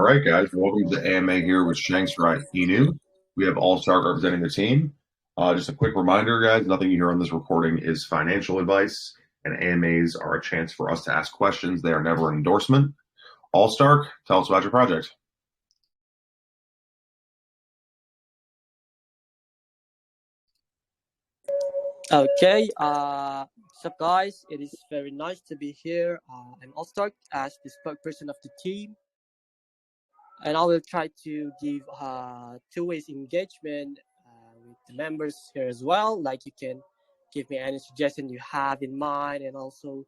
right, guys. Welcome to AMA here with Shanksirai Inu. We have All-Star representing the team. Just a quick reminder, guys, nothing you hear on this recording is financial advice, and AMAs are a chance for us to ask questions. They are never an endorsement. All-Star, tell us about your project. Okay, what's up, guys? It is very nice to be here. I'm All-Star as the spokesperson of the team, and I will try to give two-ways engagement with the members here as well. Like you can give me any suggestion you have in mind, and also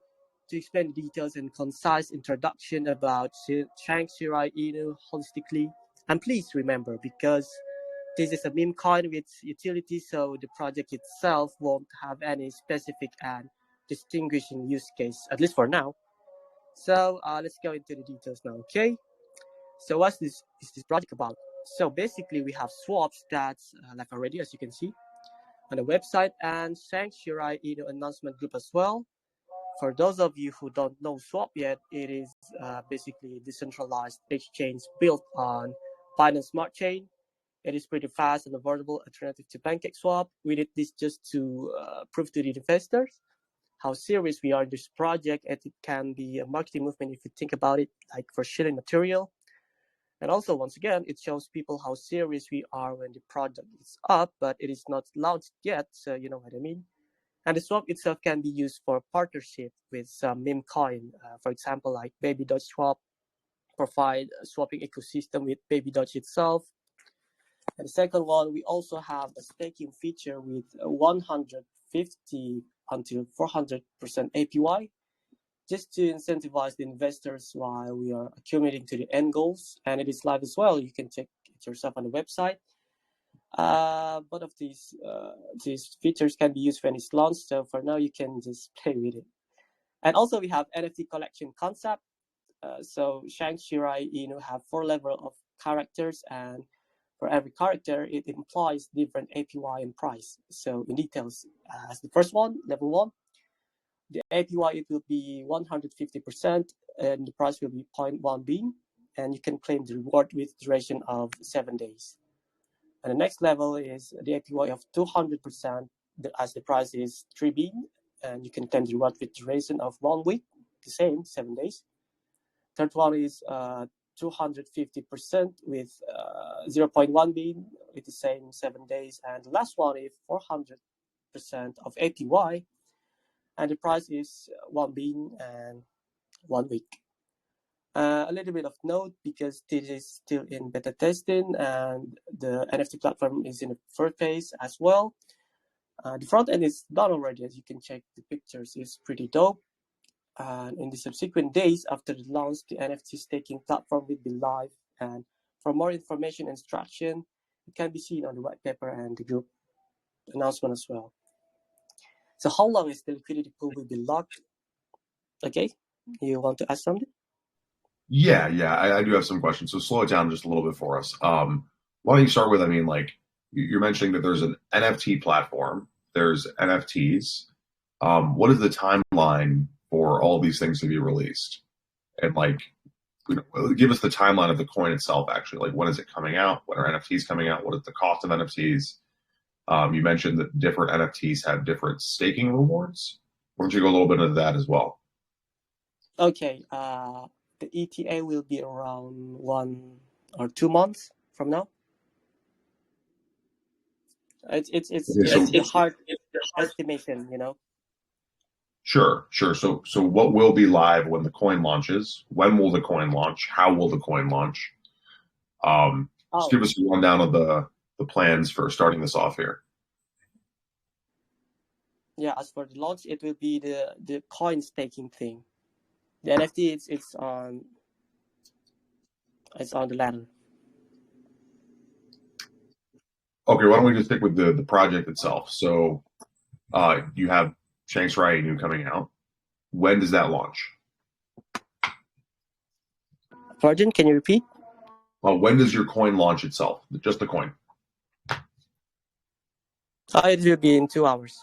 to explain the details and concise introduction about Shanksirai Inu holistically. And please remember, because this is a meme coin with utility, so the project itself won't have any specific and distinguishing use case, at least for now. So let's go into the details now, okay? So what's this project about? So basically, we have swaps that's like already, as you can see, on the website and Shanksirai Inu announcement group as well. For those of you who don't know Swap yet, it is basically a decentralized exchange built on Binance Smart Chain. It is pretty fast and affordable alternative to PancakeSwap. We did this just to prove to the investors how serious we are in this project, and it can be a marketing movement if you think about it, like for shilling material. And also, once again, it shows people how serious we are when the product is up, but it is not launched yet, so you know what I mean. And the swap itself can be used for partnership with some meme coin, for example, like Baby Doge Swap, provide a swapping ecosystem with Baby Doge itself. And the second one, we also have a staking feature with 150 until 400% APY, just to incentivize the investors while we are accumulating to the end goals. And it is live as well. You can check it yourself on the website. Both of these features can be used when it's launched. So for now, you can just play with it. And also, we have NFT collection concept. So Shanksirai Inu have 4 levels of characters, and for every character, it implies different APY and price. So in details, as the first one, level 1, the APY, it will be 150%, and the price will be 0.1 bean, and you can claim the reward with duration of 7 days. And the next level is the APY of 200%, as the price is 3 bean, and you can claim the reward with duration of 1 week, the same, 7 days. Third one is 250% with 0.1 bean with the same 7 days. And the last one is 400% of APY, and the price is 1 bean and 1 week. A little bit of note, because this is still in beta testing and the NFT platform is in the first phase as well. The front end is done already, as you can check the pictures. It's pretty dope. And in the subsequent days after the launch, the NFT staking platform will be live. And for more information and instruction, it can be seen on the white paper and the group announcement as well. So how long is the liquidity pool will be locked? Okay, you want to ask something? Yeah, I do have some questions. So slow it down just a little bit for us. Why don't you start with, I mean, like, you're mentioning that there's an NFT platform, there's NFTs. What is the timeline for all these things to be released? And like, give us the timeline of the coin itself, actually. Like, when is it coming out? When are NFTs coming out? What is the cost of NFTs? You mentioned that different NFTs have different staking rewards. Why don't you go a little bit into that as well? Okay, the ETA will be around 1 or 2 months from now. It's a hard estimation, you know. Sure. So what will be live when the coin launches? When will the coin launch? How will the coin launch? Just give us a rundown of the plans for starting this off here. Yeah, as for the launch, it will be the coin staking thing. The NFT, it's on the ladder. Okay, why don't we just stick with the project itself? So you have Shanksirai Inu coming out. When does that launch? Pardon, can you repeat? When does your coin launch itself? Just the coin. It will be in 2 hours.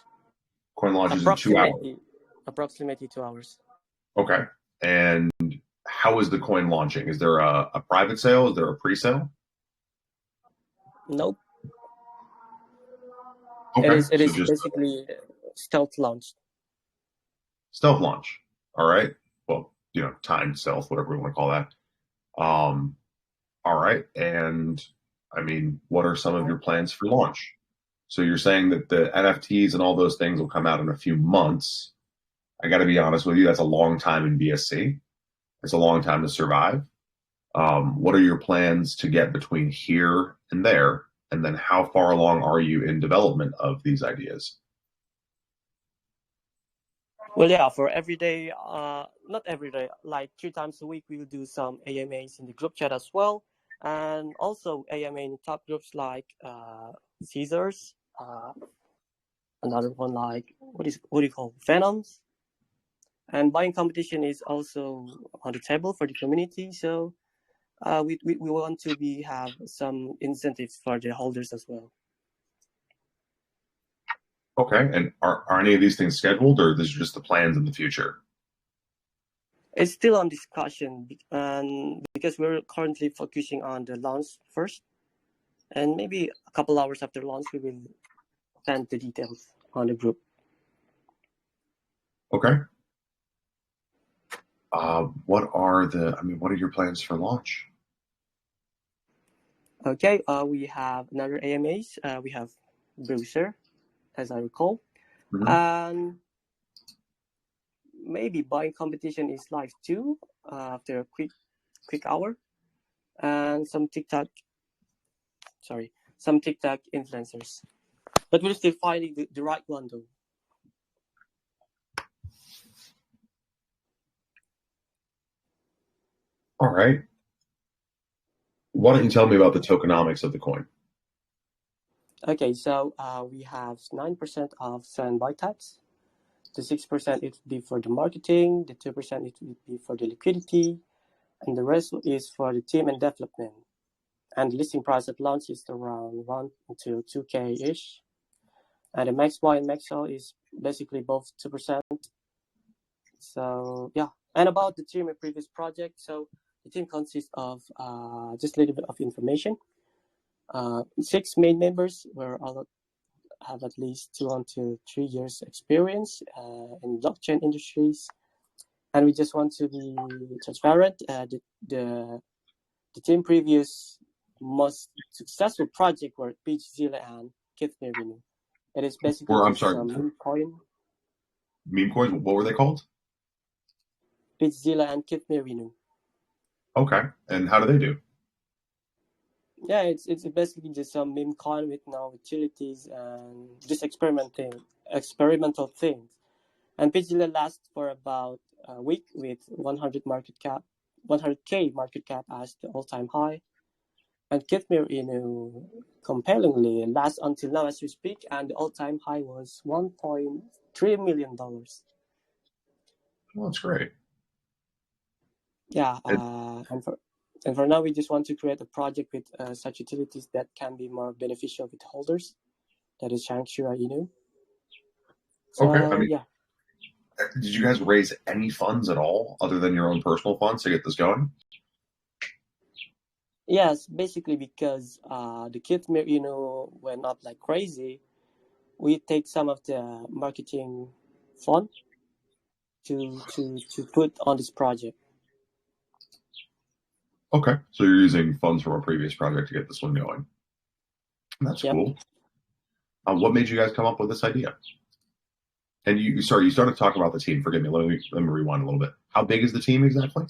Coin launches in 2 hours. Approximately 2 hours. Okay. And how is the coin launching? Is there a private sale? Is there a pre-sale? Nope. It Okay, is it so is just basically stealth launched. stealth launch. All right. Well, timed stealth, whatever we want to call that. Um, all right. And I mean, what are some of your plans for launch? So you're saying that the NFTs and all those things will come out in a few months. I got to be honest with you, that's a long time in BSC. It's a long time to survive. What are your plans to get between here and there? And then how far along are you in development of these ideas? Well, yeah, for every day, not every day, like 3 times a week, we will do some AMAs in the group chat as well. And also AMA in top groups like Caesars, another one like, what do you call Venoms? And buying competition is also on the table for the community. So we want to have some incentives for the holders as well. Okay. And are any of these things scheduled, or this is just the plans in the future? It's still on discussion, and because we're currently focusing on the launch first, and maybe a couple hours after launch, we will send the details on the group. Okay. What are your plans for launch? Okay, we have another AMAs. We have Bruiser, as I recall, Mhm. and maybe buying competition is live too after a quick hour, and some TikTok influencers. But we're still finding the right one though. All right. Why don't you tell me about the tokenomics of the coin? Okay, so we have 9% of standby tax. The 6% it would be for the marketing, the 2% it would be for the liquidity, and the rest is for the team and development. And the listing price at launch is around 1 to 2K ish. And the max buy and max sell is basically both 2%. So yeah, and about the team and previous project, so the team consists of just a little bit of information. 6 main members were all have at least 2 to 3 years experience in blockchain industries, and we just want to be transparent. The team previous most successful project were Peachzilla and Kithmir Inu. It is basically Or I'm just sorry, some meme coin. meme coins. What were they called? Peachzilla and Kithmir Inu. Okay. And how do they do? Yeah, it's basically just some meme coin with no utilities and just experimental things. And Peachzilla lasts for about a week with 100K market cap as the all-time high. And Kithmir Inu compellingly lasts until now as we speak, and the all-time high was $1.3 million. Well, that's great. Yeah, And, and for now we just want to create a project with such utilities that can be more beneficial with holders. That is Shanksirai Inu. okay. I So mean, yeah, did you guys raise any funds at all other than your own personal funds to get this going? yes, basically because the Kithmir Inu went up like crazy, we take some of the marketing fund to put on this project. Okay. So you're using funds from a previous project to get this one going. That's Yep. cool. What made you guys come up with this idea? And you started talking about the team. Forgive me. Let me rewind a little bit. How big is the team exactly?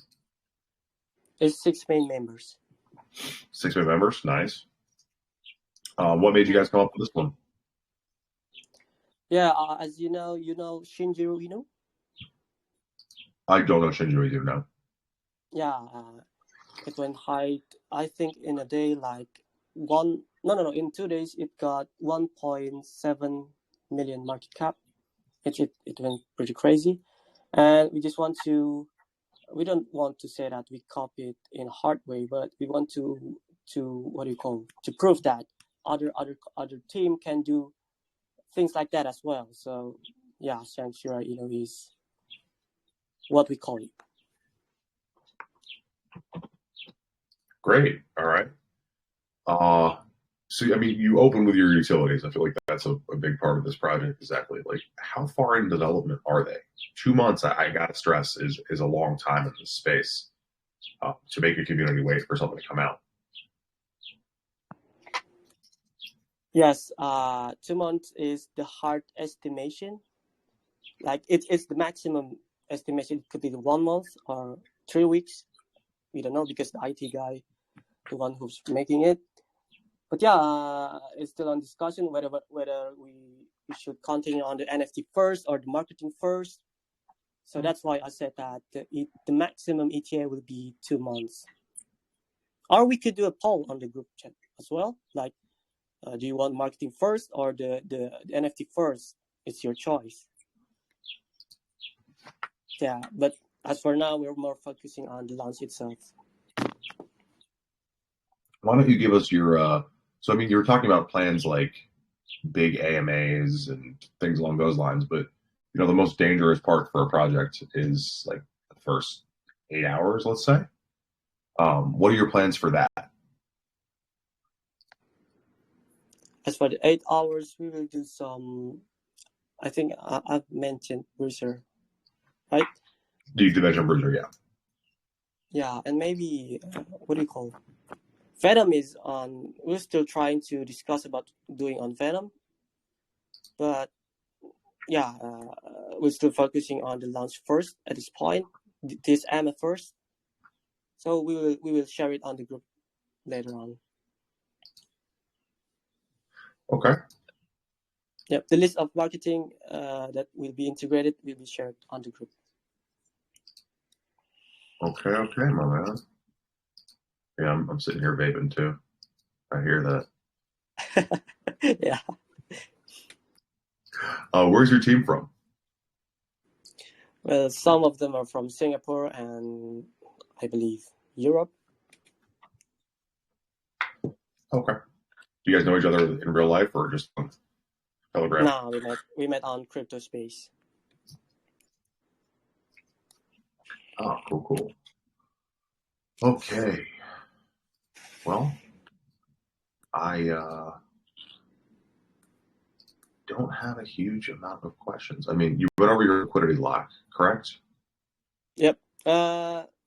It's 6 main members. 6 members. Nice. What made you guys come up with this one? Yeah, as you know Shinjiro Inu. I don't know Shinju either now. Yeah, it went high. I think in a day like in 2 days it got 1.7 million market cap. It went pretty crazy, and we don't want to say that we copy it in a hard way, but we want to to prove that other team can do things like that as well. So yeah, Shanksirai Inu is what we call it. Great. All right. Uh, so I mean, you open with your utilities. I feel like that's a big part of this project. Exactly. Like, how far in development are they? 2 months, I gotta stress, is a long time in this space to make a community wait for something to come out. Yes, 2 months is the hard estimation. Like it's the maximum estimation. It could be the 1 month or 3 weeks. We don't know because the IT guy, the one who's making it. But yeah, it's still on discussion whether we should continue on the NFT first or the marketing first. So that's why I said that the maximum ETA will be 2 months. Or we could do a poll on the group chat as well. Like, do you want marketing first or the NFT first? It's your choice. Yeah, but as for now, we're more focusing on the launch itself. Why don't you give us your so I mean, you were talking about plans like big AMAs and things along those lines, but the most dangerous part for a project is like the first 8 hours, let's say. What are your plans for that? As for the 8 hours, we will do some. I think I've mentioned Bruiser, right? Deep Dimension Bruiser, yeah. Yeah, and maybe what do you call? Venom is on. We're still trying to discuss about doing on Venom, but yeah, we're still focusing on the launch first at this point. This AMA first, so we will share it on the group later on. Okay. Yep, the list of marketing that will be integrated will be shared on the group. Okay, my man. Yeah, I'm sitting here vaping too. I hear that. Yeah. Where's your team from? Well, some of them are from Singapore and I believe Europe. Okay. Do you guys know each other in real life or just on Telegram? No, we met on crypto space. Oh, cool. Okay. Well, I don't have a huge amount of questions. I mean, you went over your liquidity lock, correct? Yep.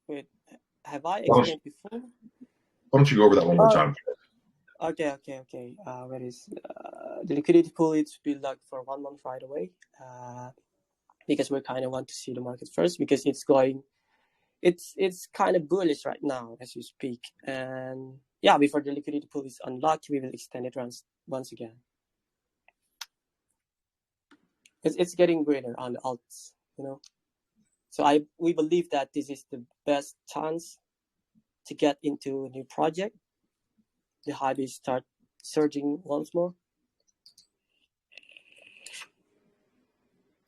Wait, have I explained before? Why don't you go over that one more time? Okay. Where is the liquidity pool? It's be locked for 1 month right away. Because we kind of want to see the market first because it's kind of bullish right now as you speak. And yeah, before the liquidity pool is unlocked, we will extend it once again. It's getting greener on the alts, So we believe that this is the best chance to get into a new project. The hype is start surging once more.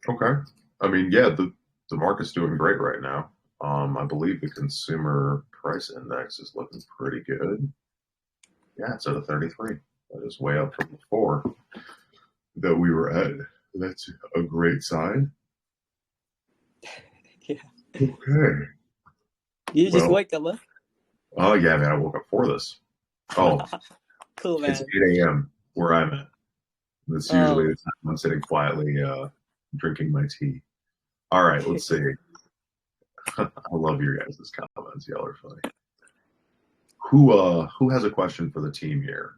Okay. I mean, yeah, the market's doing great right now. I believe the consumer price index is looking pretty good. Yeah, it's at a 33. That is way up from the 4 that we were at. That's a great sign. Yeah. Okay. You just wake up, huh? Oh, yeah, man. I woke up for this. Oh, cool, man. It's 8 a.m. where I'm at. That's usually the time I'm sitting quietly drinking my tea. All right, let's see. I love your guys' comments. Y'all are funny. Who has a question for the team here?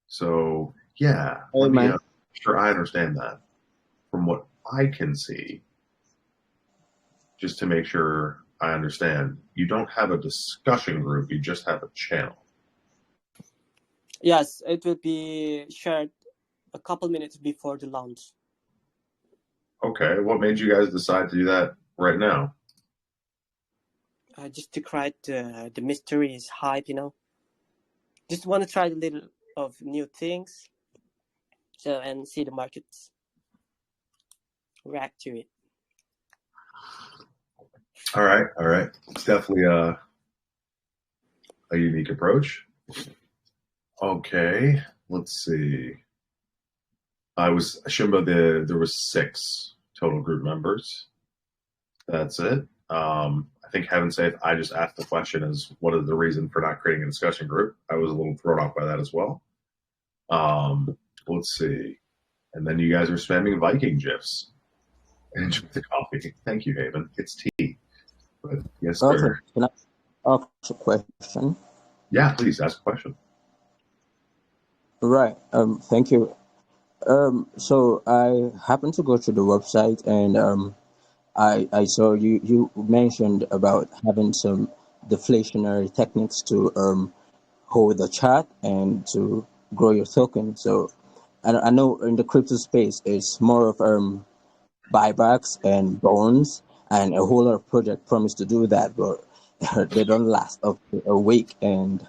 So, yeah, let me sure I understand that. From what I can see, just to make sure I understand, you don't have a discussion group, you just have a channel. Yes, it will be shared a couple minutes before the launch. Okay, what made you guys decide to do that right now? Just to create the mysteries, hype, Just want to try a little of new things, and see the markets react to it. All right. It's definitely a unique approach. Okay, let's see. Shimba, there was 6 total group members. That's it. I I think heaven saith I just asked the question as what is the reason for not creating a discussion group. I was a little thrown off by that as well. Let's see. And then you guys are spamming Viking gifs. Enjoy the coffee. Thank you, Haven. It's tea. But yes, Okay, sir. can I ask a question? Yeah, please ask a question. Right. Thank you. So I happened to go to the website and I saw you mentioned about having some deflationary techniques to hold the chart and to grow your token. So I know in the crypto space it's more of buybacks and bonds, and a whole lot of projects promise to do that, but they don't last up to a week, and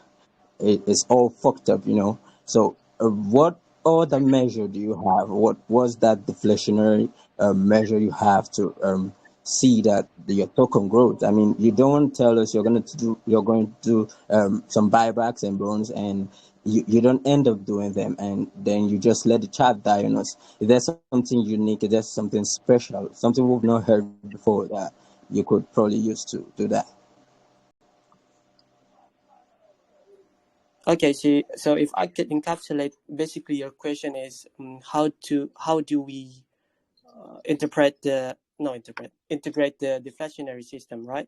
it's all fucked up, you know. So, what other measure do you have? What was that deflationary measure you have to see that your token grows? I mean, you don't tell us you're going to do some buybacks and bonds, and you don't end up doing them, and then you just let the chart die on us. Is there something unique? Is there something special? Something we've not heard before that you could probably use to do that? Okay, so if I could encapsulate, basically your question is how do we integrate the deflationary system, right?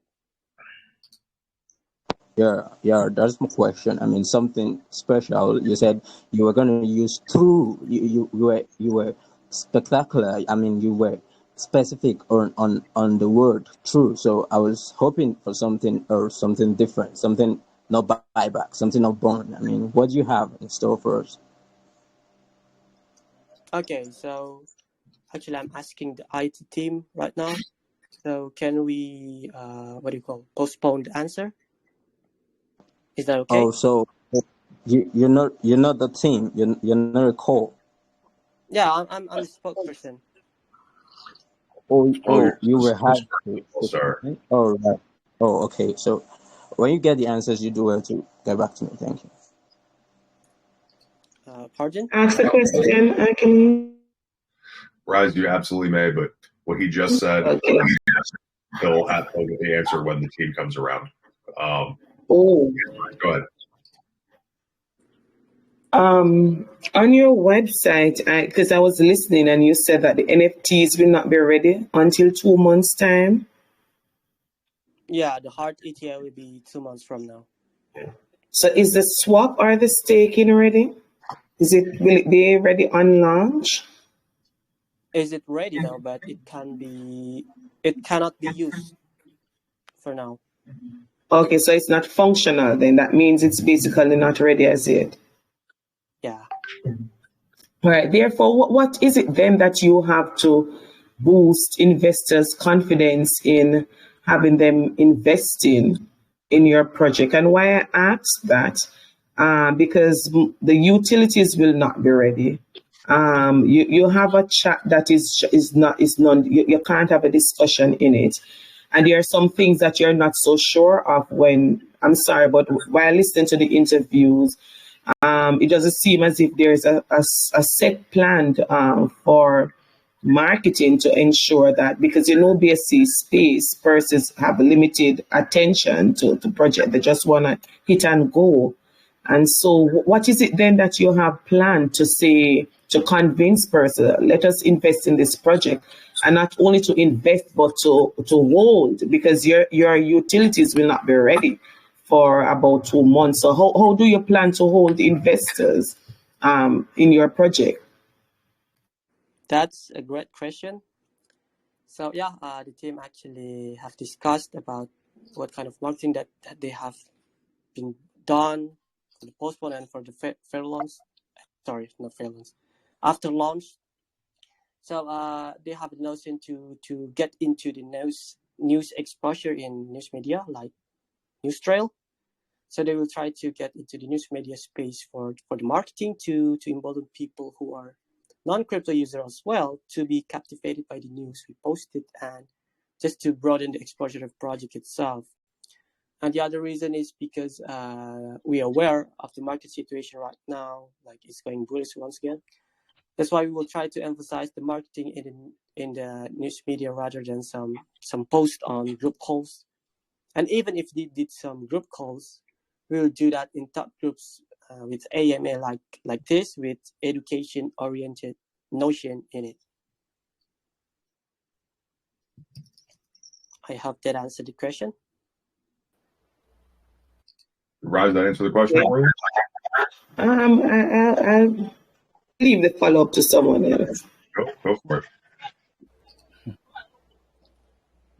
Yeah, that's my question. I mean, something special. You said you were going to use true. You were spectacular. I mean, you were specific on the word true. So I was hoping for something or something different, something not buyback, something not born. I mean, what do you have in store for us? Okay, so actually I'm asking the IT team right now. So can we what do you call postpone the answer? Is that okay? Oh, so you're not the team. You're not a call. Yeah, I'm the spokesperson. Oh, you're You were supposed hired to to be, say sir. something? Oh, right. Oh, okay. So when you get the answers, you do well to get back to me. Thank you. Pardon? Ask the question. I can. Rise, you absolutely may, but what he just said, Okay. he'll get the answer when the team comes around. Oh. Go ahead. On your website, because I was listening and you said that the NFTs will not be ready until 2 months' time. Yeah, the hard ETA will be 2 months from now. So is the swap or the staking ready? Will it be ready on launch? Is it ready now? But it cannot be used for now. Okay, so it's not functional then. That means it's basically not ready as yet. Yeah. All right. Therefore, what is it then that you have to boost investors' confidence in having them investing in your project? And why I ask that, because the utilities will not be ready. You have a chat that is non. You can't have a discussion in it, and there are some things that you're not so sure of. When I'm sorry, but while listening to the interviews, it doesn't seem as if there's a set plan for marketing to ensure that, because BSC space persons have limited attention to project. They just want to hit and go. And so what is it then that you have planned to say to convince persons, let us invest in this project, and not only to invest but to hold, because your utilities will not be ready for about 2 months. So how do you plan to hold investors in your project? That's a great question. So yeah, the team actually have discussed about what kind of marketing that they have been done for the postpone and for the fair launch. Sorry, not fair launch. After launch, so they have a notion to get into the news exposure in news media like News Trail. So they will try to get into the news media space for the marketing to embolden people who are non-crypto users as well to be captivated by the news we posted, and just to broaden the exposure of project itself. And the other reason is because we are aware of the market situation right now, like it's going bullish once again. That's why we will try to emphasize the marketing in the news media rather than some post on group calls. And even if they did some group calls, we'll do that in top groups with AMA like this, with education-oriented notion in it. I hope that answered the question. Raj, that answer the question Yeah. for you? I'll leave the follow up to someone else. Go for it.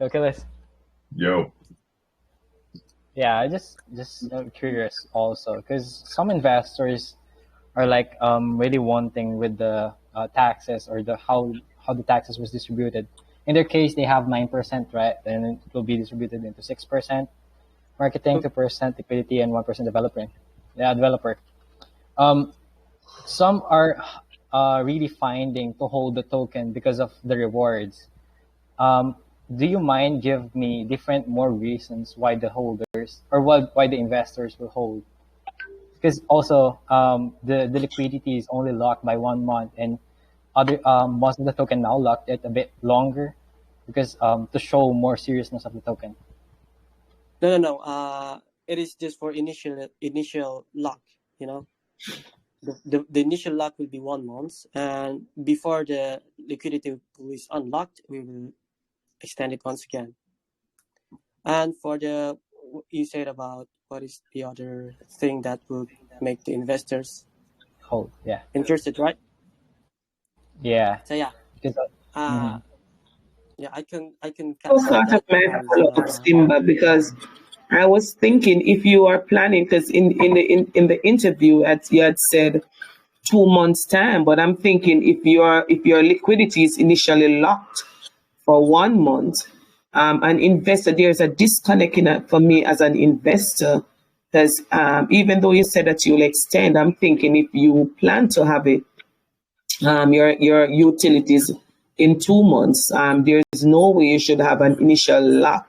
Okay, let's. Yo. Yeah, I just curious also because some investors are like really wanting with the taxes or the how the taxes was distributed. In their case, they have 9%, right? And it will be distributed into 6% marketing, 2% liquidity, and 1% developer. Yeah, developer. Some are really finding to hold the token because of the rewards. Do you mind give me different more reasons why the holders or why the investors will hold? Because also the liquidity is only locked by 1 month, and other most of the token now locked it a bit longer because to show more seriousness of the token. No. It is just for initial lock. You know, the initial lock will be 1 month, and before the liquidity pool is unlocked, we will extend it once again. And for the you said about what is the other thing that would make the investors Hold, yeah, interested, right? yeah. So yeah, Because, yeah, I can Was capture part of that my as follow-up, Simba, because I was thinking if you are planning, because in the interview you had said 2 months time, but I'm thinking if your liquidity is initially locked for 1 month, an investor, there's a disconnect in it for me as an investor, because even though you said that you'll extend, I'm thinking if you plan to have it, your utilities in 2 months, there's no way you should have an initial lock,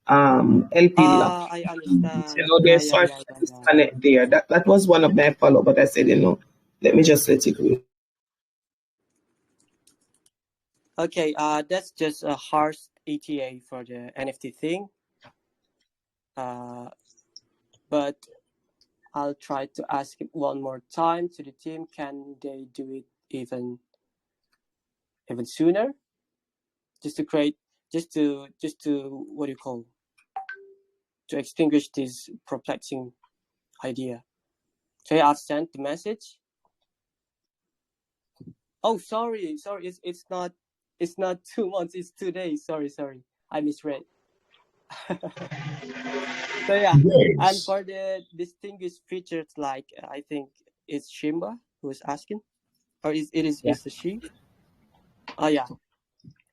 LP lock. I understand. There's sort of a disconnect there. That was one of my follow, but I said, let me just let it go. Okay, that's just a harsh ETA for the NFT thing. But I'll try to ask it one more time to the team. Can they do it even sooner? Just to what do you call, to extinguish this perplexing idea. So I've sent the message. Oh, sorry. It's not 2 months. It's 2 days. Sorry. I misread. So yeah, and for the distinguished features, like I think it's Shimba who is asking, or is Mr. Shi? Oh yeah.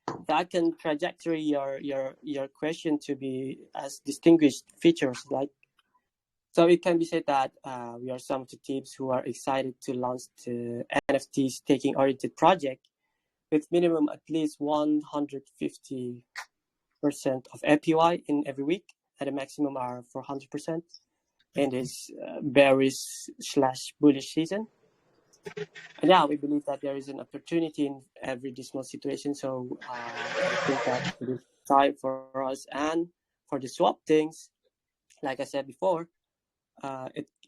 So I can trajectory your question to be as distinguished features, like. So it can be said that we are some of the teams who are excited to launch the NFT staking oriented project with minimum at least 150% of APY in every week, at a maximum are 400% in this bearish/bullish season. And yeah, we believe that there is an opportunity in every dismal situation. So I think that it is time for us, and for the swap things, like I said before,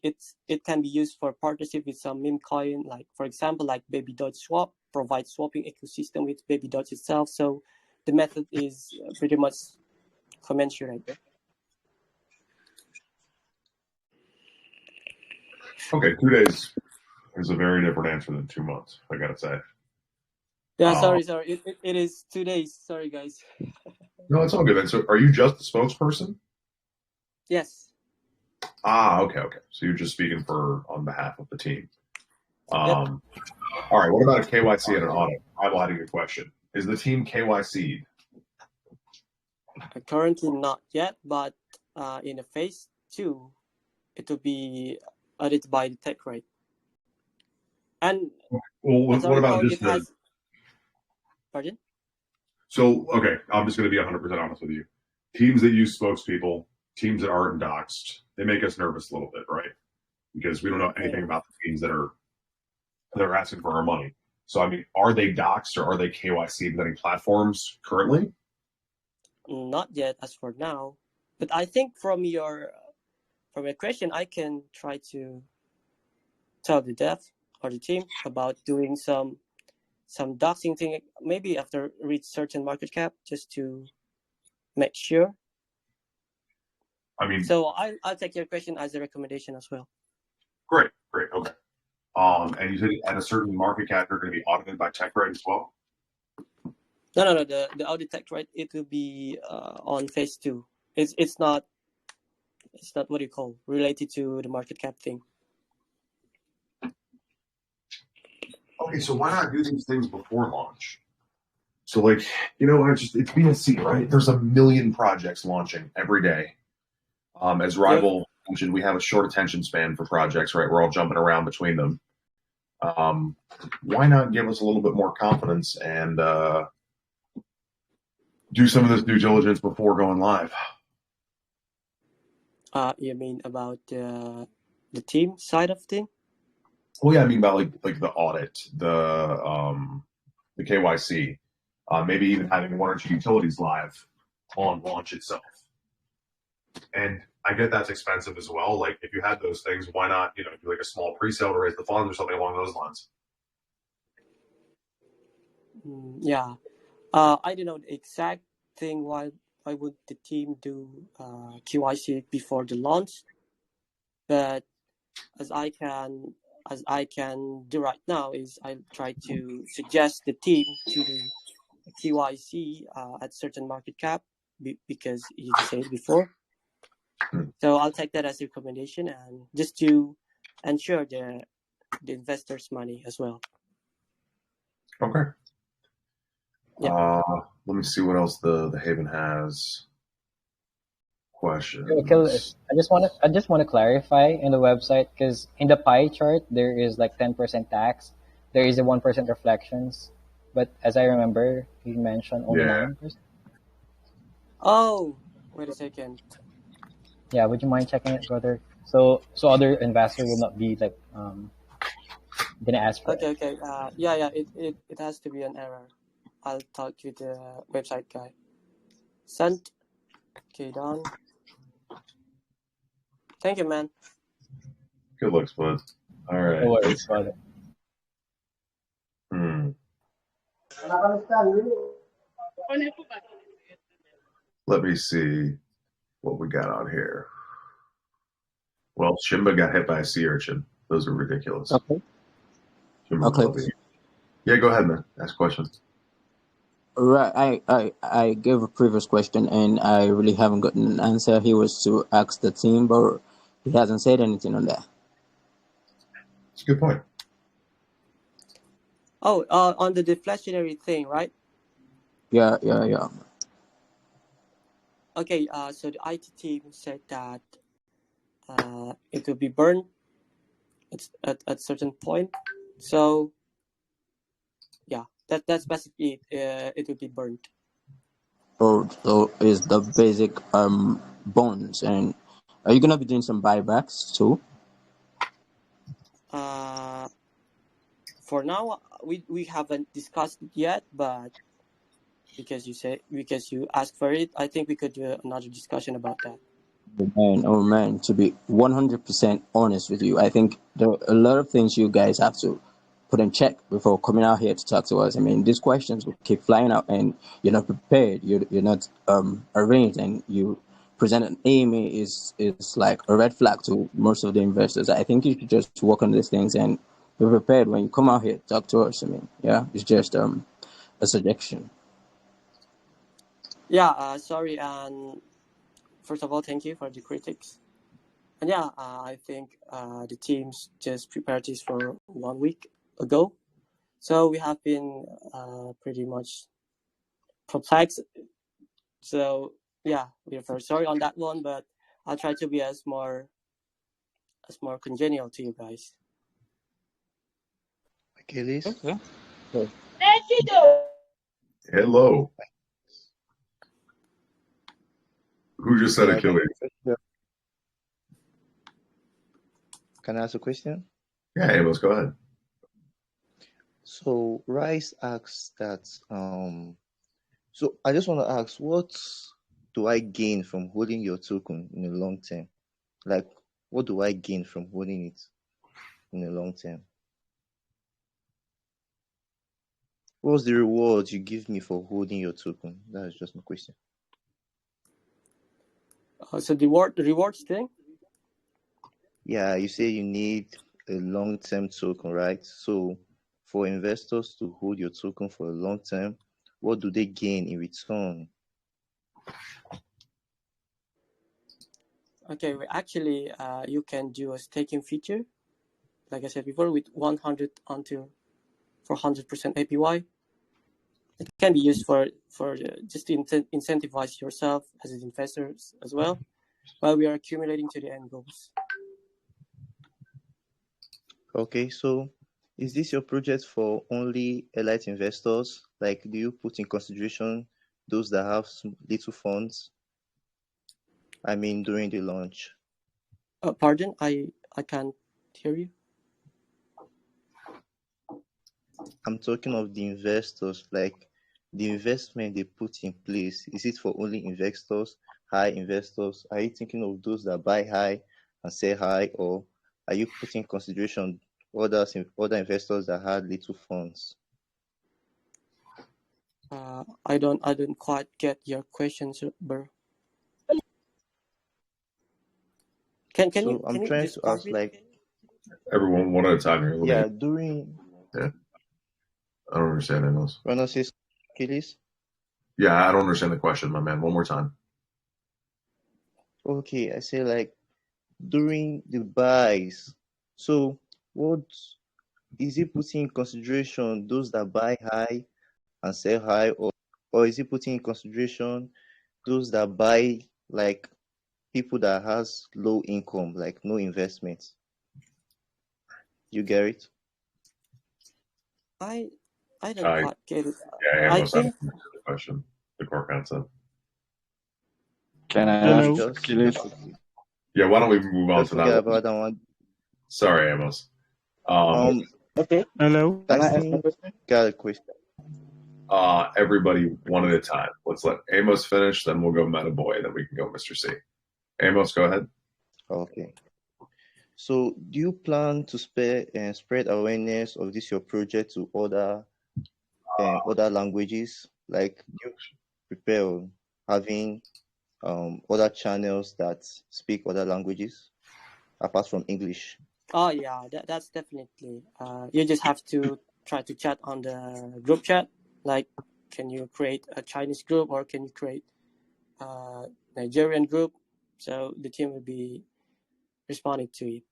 it can be used for partnership with some meme coin, like for example, like Baby Doge Swap provides swapping ecosystem with Baby Doge itself. So the method is pretty much commensurate. Okay, 2 days is a very different answer than 2 months, I gotta say. Yeah, sorry. It is 2 days. Sorry, guys. No, it's all good. And so, are you just the spokesperson? Yes. Okay. So you're just speaking on behalf of the team. Yep. All right. What about a KYC and an audit? I'm adding a question. Is the team KYC'd? Currently not yet, but in a phase 2, it will be audited by the tech rate. And what about just Pardon? So, okay, I'm just going to be 100% honest with you. Teams that use spokespeople, teams that aren't doxxed, they make us nervous a little bit, right? Because we don't know anything about the teams that are asking for our money. So, I mean, are they doxxed or are they KYC'd with any platforms currently? Not yet, as for now. But I think from your question, I can try to tell the dev or the team about doing some doxing thing, maybe after reach certain market cap, just to make sure. I mean, So I'll take your question as a recommendation as well. great, okay. And you said at a certain market cap, you're going to be audited by TechRate as well. No. The audit tech, right? It will be on phase 2. It's not what you call related to the market cap thing. Okay, so why not do these things before launch? So, like, it's BSC, right? There's a million projects launching every day. As Rival mentioned, we have a short attention span for projects, right? We're all jumping around between them. Why not give us a little bit more confidence and do some of this due diligence before going live? You mean about the team side of thing? Well, yeah, I mean about like the audit, the KYC, maybe even having 1 or 2 utilities live on launch itself. And I get that's expensive as well. Like if you had those things, why not do like a small pre-sale to raise the funds or something along those lines? Yeah, I don't know the exact thing why would the team do KYC before the launch, but as I can do right now is I try to suggest the team to do KYC at certain market cap because you just said before. So I'll take that as a recommendation and just to ensure the investors' money as well. Okay. Yeah. Let me see what else the Haven has. Questions. I just want to clarify in the website, because in the pie chart there is like 10% tax, there is a 1% reflections, but as I remember, you mentioned only 9%. Oh, wait a second. Yeah, would you mind checking it, brother? So other investors will not be like gonna ask for Okay, it. okay. Yeah. It has to be an error. I'll talk to the website guy. Sent. Okay, done. Thank you, man. Good looks, bud. All right. No worries, brother. Let me see what we got on here. Well, Shimba got hit by a sea urchin. Those are ridiculous. Okay. Shimba's lovely. Yeah, go ahead, man. Ask questions. Right. I gave a previous question and I really haven't gotten an answer. He was to ask the team, but he hasn't said anything on that. It's a good point. Oh, on the deflationary thing, right? Yeah. Okay. So the IT team said that it will be burned at certain point. So yeah, that's basically it. It will be burned. Oh, so is the basic bonds, and are you gonna be doing some buybacks too? For now, we haven't discussed it yet, but because you asked for it, I think we could do another discussion about that. Oh man, to be 100% honest with you, I think there are a lot of things you guys have to put in check before coming out here to talk to us. I mean, these questions will keep flying out, and you're not prepared. You're not arranged, and you present an Amy is like a red flag to most of the investors. I think you should just work on these things and be prepared when you come out here to talk to us. I mean, yeah, it's just a suggestion. Yeah. Sorry, and first of all, thank you for the critics. And yeah, I think the teams just prepared this for 1 week ago, so we have been pretty much perplexed. So yeah, we're very sorry on that one, but I'll try to be as more congenial to you guys. Achilles. Okay. Hello. Who just said Achilles? Can I ask a question? Yeah, Amos, go ahead. So Rice asks that. So I just want to ask, what do I gain from holding your token in the long term? Like, what do I gain from holding it in the long term? What's the reward you give me for holding your token? That's just my question. So the rewards thing. Yeah, you say you need a long-term token, right? So for investors to hold your token for a long term, what do they gain in return? Okay, actually, you can do a staking feature, like I said before, with 100 until 400% APY. It can be used for just to incentivize yourself as an investor as well, while we are accumulating to the end goals. Okay, so is this your project for only elite investors? Like, do you put in consideration those that have little funds? I mean, during the launch. Pardon, I can't hear you. I'm talking of the investors, like the investment they put in place. Is it for only investors, high investors? Are you thinking of those that buy high and sell high, or are you putting in consideration other investors that had little funds? I don't quite get your question, sir, bro. Can So I'm you trying to describe ask, it? like, Everyone, one at a time here. yeah, during Yeah. I don't understand Amos. Renaissance Achilles. Yeah, I don't understand the question, my man. One more time. Okay, I say like during the buys. So what is it putting in consideration those that buy high and sell high, or is it putting in consideration those that buy like people that has low income, like no investments? You get it? I don't I quite get it. Yeah, I Amos, I don't think understand the question. The core concept. Can I ask Hello. Achilles? Yeah, why don't we move on Just to forget that one? about that one. Sorry, Amos. Okay. Hello. Can I ask my Tyson question? got a question. Everybody one at a time. Let's let Amos finish, then we'll go Meta Boy, then we can go Mr. C. Amos, go ahead. Okay. So do you plan to spread awareness of this your project to other languages? Like, do you prepare on having other channels that speak other languages apart from English? oh yeah, that's definitely. You just have to try to chat on the group chat. Like, can you create a Chinese group or can you create a Nigerian group? So the team will be responding to it.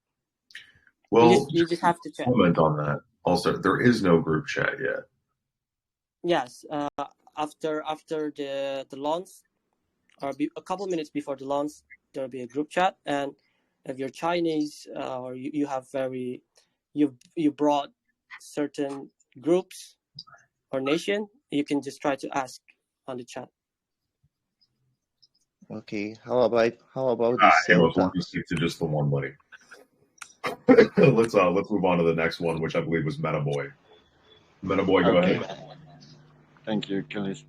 Well, You just have to chat. comment on that. Also, there is no group chat yet. Yes. After the launch, or a couple minutes before the launch, there will be a group chat, and if you're Chinese or you have you brought certain groups or nation, you can just try to ask on the chat. Okay. How about the cell Amos, we'll just tax? keep to just the one, buddy. Let's move on to the next one, which I believe was Meta Boy. Meta Boy, go Okay. ahead. Thank you, Achilles.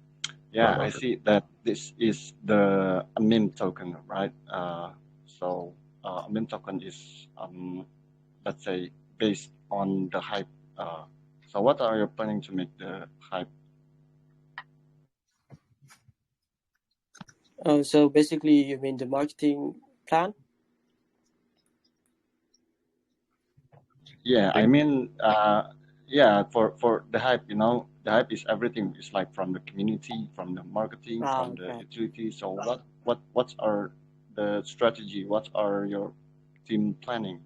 Yeah, I see that this is a meme token, right? So a meme token is, let's say, based on the hype. So what are you planning to make the hype? So basically, you mean the marketing plan? Yeah, I mean, yeah, for the hype, the hype is everything. It's like from the community, from the marketing, from the Okay. utility. So what are the strategy? What are your team planning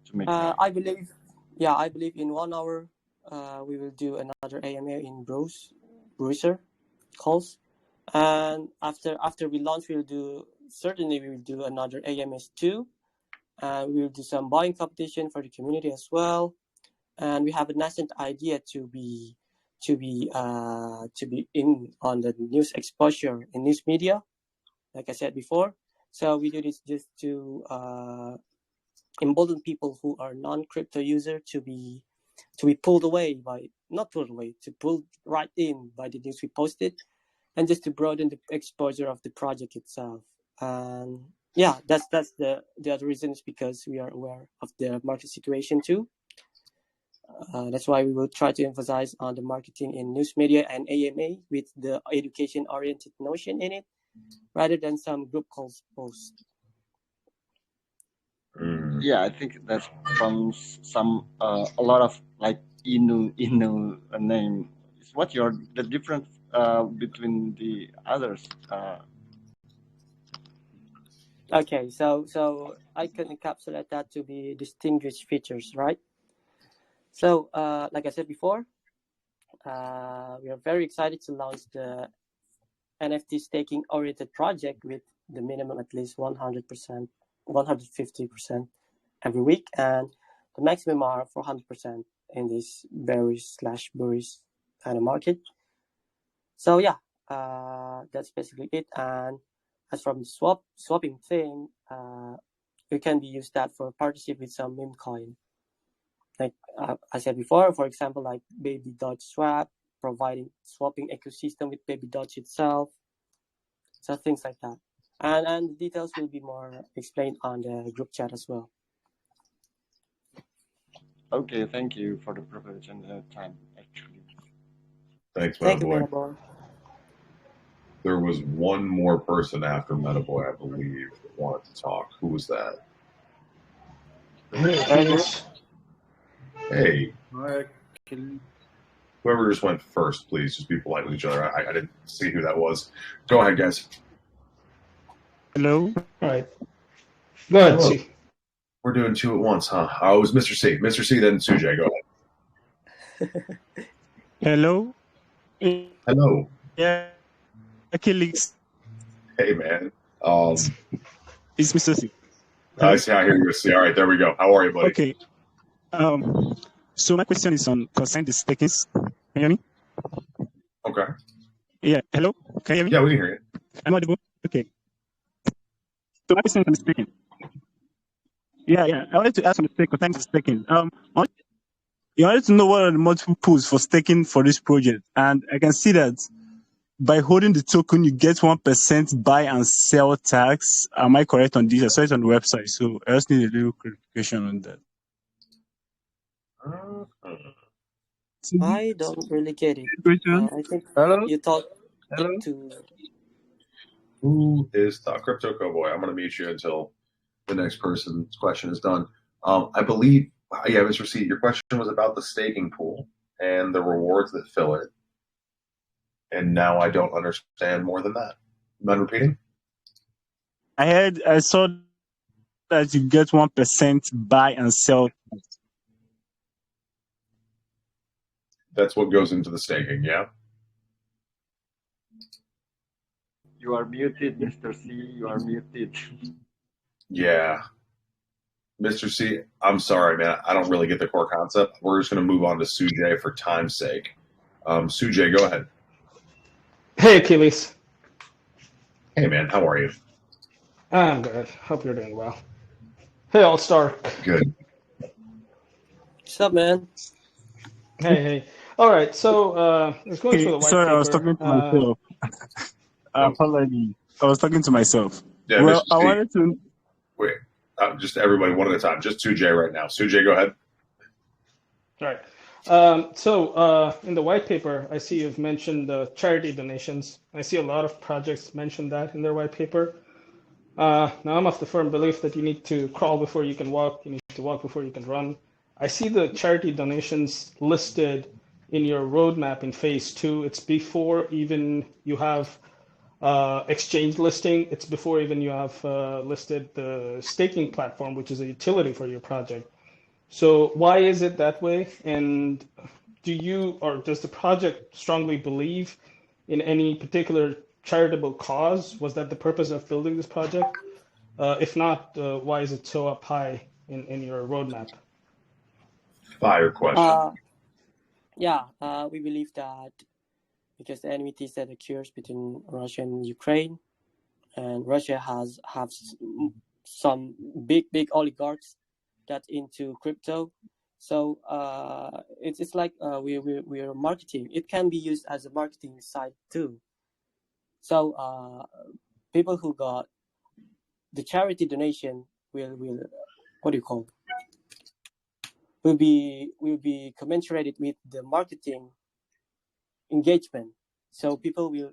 to make that? I believe in 1 hour, we will do another AMA in Bruiser calls, and after we launch, we will do another AMS 2. We will do some buying competition for the community as well, and we have a nascent idea to be in on the news exposure in news media, like I said before. So we do this just to embolden people who are non-crypto user to be pulled right in by the news we posted, and just to broaden the exposure of the project itself. And yeah, that's the other reason is because we are aware of the market situation too. That's why we will try to emphasize on the marketing in news media and AMA with the education-oriented notion in it, rather than some group calls post. Yeah, I think that's from some a lot of like Inu name. What your the difference between the others? Okay, so I can encapsulate that to be distinguished features, right? So, like I said before, we are very excited to launch the NFT staking oriented project with the minimum at least 100%, 150% every week, and the maximum are 400% in this bearish/bullish kind of market. So yeah, that's basically it. And as from the swapping thing, we can be used that for partnership with some meme coin. Like I said before, for example, like Baby Dodge Swap, providing swapping ecosystem with Baby Dodge itself. So things like that. And the details will be more explained on the group chat as well. Okay, thank you for the privilege and the time. Actually, Thanks, Thank you, Metaboy. Metaboy. There was one more person after Metaboy, I believe, that wanted to talk. Who was that? Hey, whoever just went first, please just be polite with each other. I didn't see who that was. Go ahead, guys. Hello. All right. Go ahead, Hello. C. We're doing two at once, huh? Oh, it was Mr. C. Mr. C, then Sujay. Go ahead. Hello. Hello. Yeah. Achilles. Hey, man. It's Mr. C. I see. I hear you. See. All right, there we go. How are you, buddy? Okay. So my question is on concern the stakings. Can you hear me? Okay. Yeah. Hello. Can you hear me? Yeah, we can hear you. I'm audible. Okay. So my question is on the staking. Yeah. I wanted to ask on the stake concerning the staking. You wanted to know what are the multiple pools for staking for this project, and I can see that by holding the token, you get 1% buy and sell tax. Am I correct on this? I saw it on the website, so I just need a little clarification on that. I don't really get it. I think Hello? you talk Hello? to. Who is the Crypto Cowboy? I'm going to mute you until the next person's question is done. I believe, yeah, Mr. C, your question was about the staking pool and the rewards that fill it. And now I don't understand more than that. Mind repeating? I saw that you get 1% buy and sell. That's what goes into the staking, yeah? you are muted, Mr. C. You are muted. Yeah. Mr. C, I'm sorry, man. I don't really get the core concept. We're just going to move on to Sujay for time's sake. Sujay, go ahead. Hey, Achilles. Hey, man. How are you? I'm good. Hope you're doing well. Hey, All Star. Good. What's up, man? Hey. All right. So I was going through the white Sorry, paper. I was talking to myself. Apologies. I was talking to myself. Yeah, well, Mr. C, I wanted to. wait. Just everybody one at a time. Just Sujay right now. Sujay, go ahead. All right. So in the white paper, I see you've mentioned charity donations. I see a lot of projects mention that in their white paper. Now, I'm of the firm belief that you need to crawl before you can walk. You need to walk before you can run. I see the charity donations listed in your roadmap in phase 2. It's before even you have exchange listing. It's before even you have listed the staking platform, which is a utility for your project. So why is it that way? And do you or does the project strongly believe in any particular charitable cause? Was that the purpose of building this project? If not, why is it so up high in your roadmap? Fire question. We believe that because the enmities that occurs between Russia and Ukraine, and Russia have some big oligarchs that into crypto. So it's like we are marketing. It can be used as a marketing site too. So people who got the charity donation will what do you call will be commensurated with the marketing engagement. So people will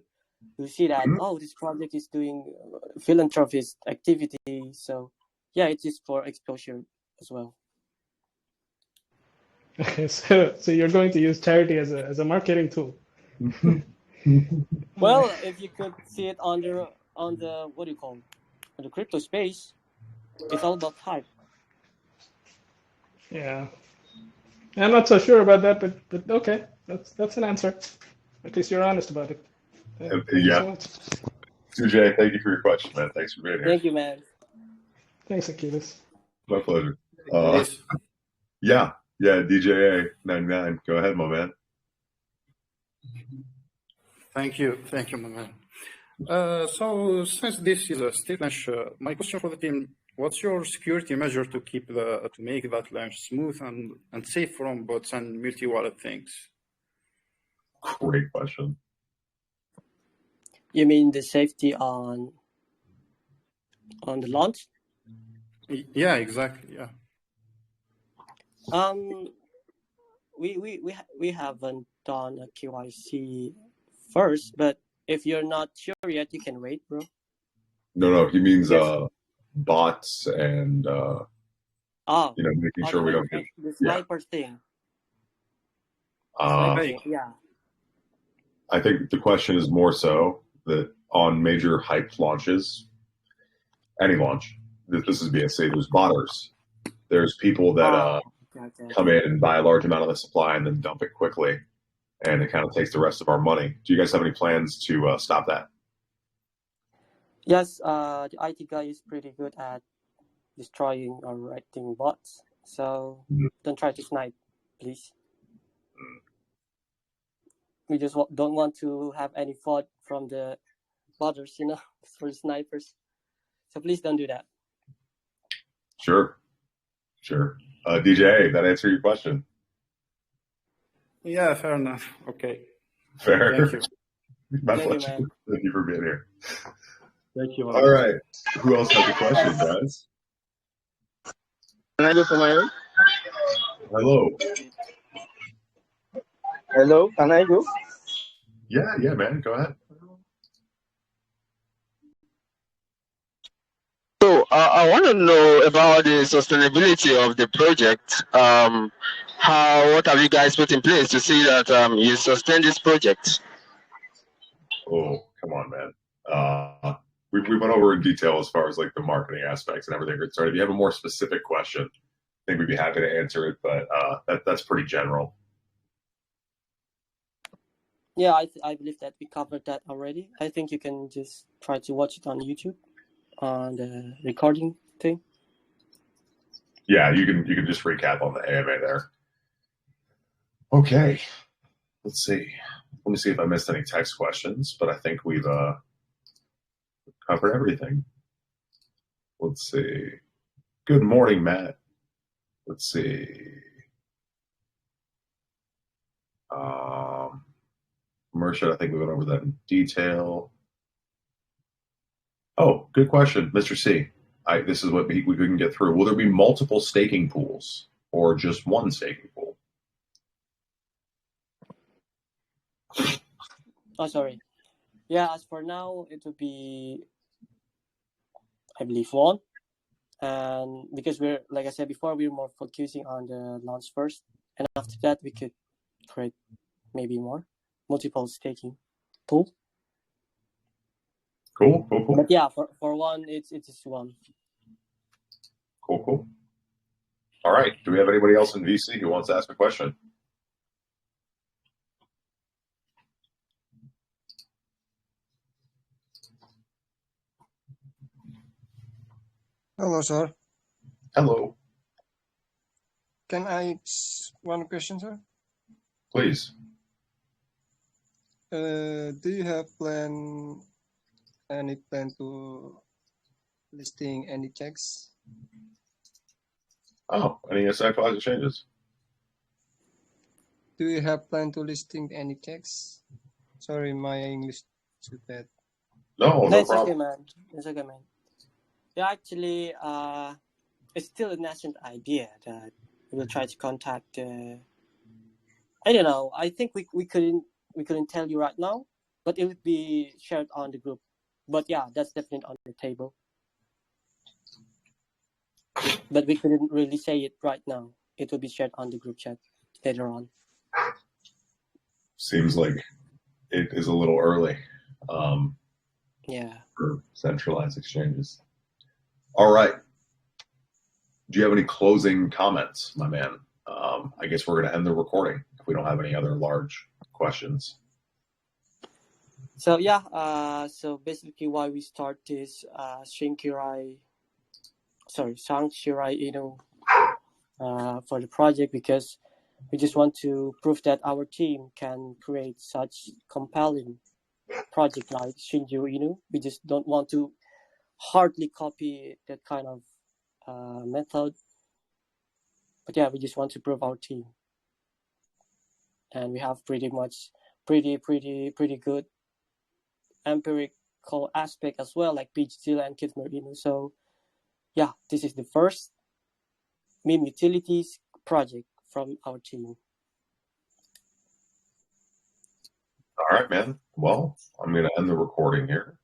see that this project is doing philanthropist activity. So yeah, it is for exposure as well. So you're going to use charity as a marketing tool. Well, if you could see it on the what do you call on the crypto space, it's all about hype. Yeah, I'm not so sure about that, but okay, that's an answer. At least you're honest about it. Thank you so much. Sujay, thank you for your question, man. Thanks for being here. Thank you, man. Thanks, Akilis. My pleasure. Yeah, DJA 99. Go ahead, my man. Thank you, my man. So since this is a state launch, my question for the team: what's your security measure to make that launch smooth and safe from bots and multi-wallet things? Great question. You mean the safety on the launch? Yeah, exactly. Yeah. We haven't done a KYC first, but if you're not sure yet, you can wait, bro. No, he means bots and making sure we don't get the sniper thing. Yeah. I think the question is more so that on major hype launches, any launch, this is BSC, there's botters. There's people that come in and buy a large amount of the supply and then dump it quickly, and it kind of takes the rest of our money. Do you guys have any plans to stop that? Yes, the IT guy is pretty good at destroying or writing bots. So don't try to snipe, please. We just don't want to have any fault from the botters, for snipers. So please don't do that. Sure. DJ, that answer your question? Yeah, fair enough. Okay. Fair. Thank you. My pleasure. Thank you for being here. Thank you. All right. Who else has a question, guys? Can I do for my own? Hello, can I go? Yeah, man. Go ahead. So I want to know about the sustainability of the project. What have you guys put in place to see that you sustain this project? Oh, come on, man. We went over in detail as far as like the marketing aspects and everything. So if you have a more specific question, I think we'd be happy to answer it, but that's pretty general. Yeah, I believe that we covered that already. I think you can just try to watch it on YouTube on the recording thing. Yeah, you can just recap on the AMA there. Okay, let's see. Let me see if I missed any text questions, but I think we've covered everything. Let's see. Good morning, Matt. Let's see. Mershad, I think we went over that in detail. Oh, good question, Mr. C. This is what we can get through. Will there be multiple staking pools or just one staking pool? Oh, sorry. Yeah, as for now, it would be, I believe, one. And because we're, like I said before, we're more focusing on the launch first. And after that, we could create maybe multiple staking pool. Cool. But yeah, for one, it's just one. Cool. All right. Do we have anybody else in VC who wants to ask a question? Hello, sir. Hello. Can I ask one question, sir? Please. Do you have any plan to listing any checks? Oh, any centralized exchanges? Do you have plan to listing any checks? Sorry, my English is too bad. No, No, no it's okay, problem. man. It's okay, man. Yeah, actually, it's still a nascent idea that we'll try to contact. I don't know. I think we couldn't tell you right now, but it would be shared on the group. But yeah, that's definitely on the table. But we couldn't really say it right now. It will be shared on the group chat later on. Seems like it is a little early Yeah. for centralized exchanges. All right. Do you have any closing comments, my man? I guess we're going to end the recording if we don't have any other large questions. So yeah, so basically why we start this Shanksirai Inu for the project, because we just want to prove that our team can create such compelling project like Shinju Inu. We just don't want to hardly copy that kind of method. But yeah, we just want to prove our team. And we have pretty good empirical aspect as well, like PGZilla and Kitmer Inu. So yeah, this is the first meme utilities project from our team. All right, man. Well, I'm going to end the recording here.